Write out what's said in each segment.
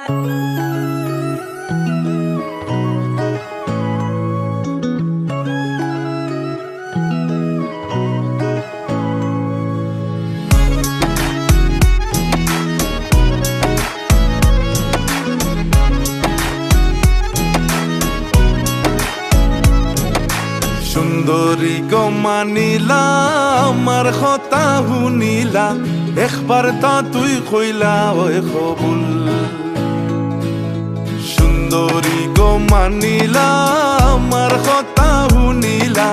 সুন্দরী গো মানিলা আমার কথা শুনিলা একবার তা তুই কইলা ওই কবুল সুন্দরী গো মানিলা আমার কথা শুনিলা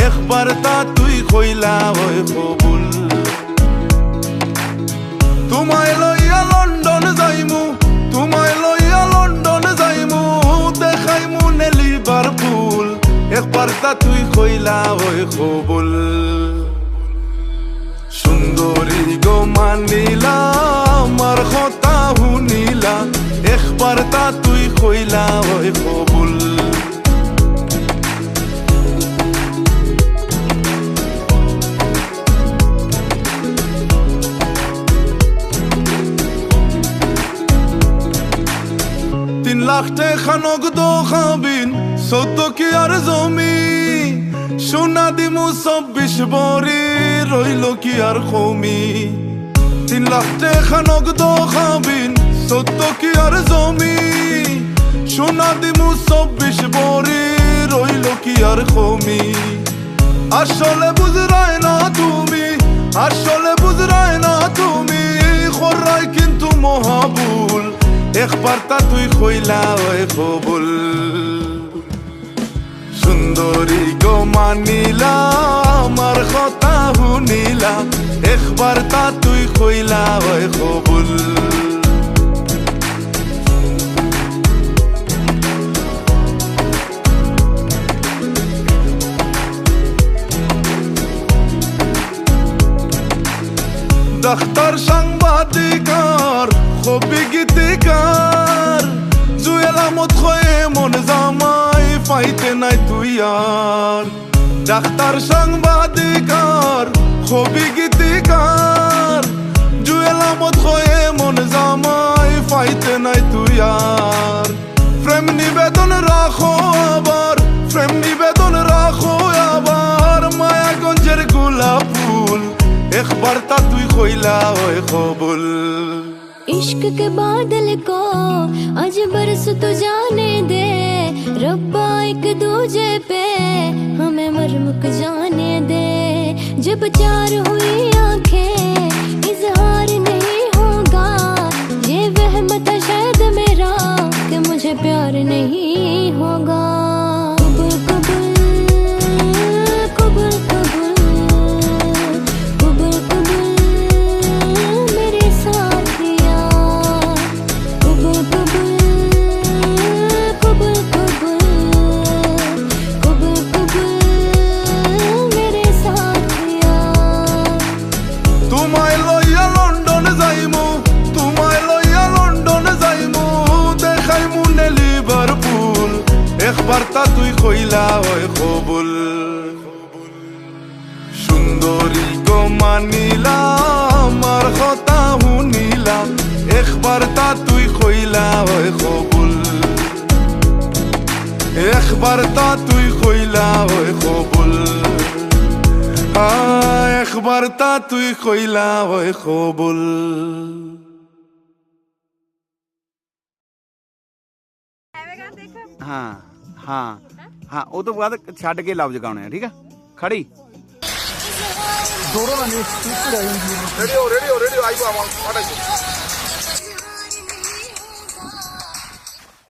একবার তা তুই কইলা ওই কবুল তোমায় লইয়া লন্ডন যাইমু তোমায় লইয়া লন্ডন যাইমু দেখাইমু লিভারপুল একবার তা তুই কইলা ওই কবুল সুন্দরী গো মানিলা আমার কথা শুনিলা একবার তা তুই কইলা ওই কবুল তিন লাখ টাকা নগদ খাবিন 14 কি আর জমি সোনা দিমু 24 ভরি রইল কি আর কমি 3 লাখ টাকা নগদ খাবিন 14 কি আর জমি সোনা দিমু 24 ভরি রইল কি আর কমি আসলে বুঝরায় না তুমি আসলে বুঝরায় না তুমি খরাই কিন্তু মহাবুল একবার তা তুই কইলা ওই কবুল সুন্দরী গো মানিলা আমার কথা শুনিলা একবার তা তুই কইলা ওই কবুল ডাক্তার সাংবাদিকার কবি গীতিকার জুয়েল আহমদ খয়ে মন জামাই পাইতে নাই তুই আর ডাক্তার সাংবাদিকার কবি গীতিকার জুয়েল আহমদ খয়ে মন জামাই পাইতে নাই তুই আর প্রেম নিবেদন রাখো আবার প্রেম নিবেদন রাখো আবার মায়াগঞ্জের গোলাপ ফুল একবার তা তুই কইলা ওই কবুল इश्क के बादल को आज बरस तो जाने दे रब्बा एक दूजे पे हमें मरमुक जाने दे जब चार हुई आंखें इजहार नहीं होगा ये वहम था शायद मेरा कि मुझे प्यार नहीं होगा একবার তা তুই কইলা ওই কবুল সুন্দরী গো মানিলা আমার কথা শুনিলা একবার তা তুই কইলা ওই কবুল একবার তা তুই কইলা ওই কবুল একবার তা তুই কইলা ওই কবুল हाँ हाँ हाँ वो तो बाद छड़ के लफ्ज गाने ठीक है खड़ी रेडियो रेडियो रेडियो आई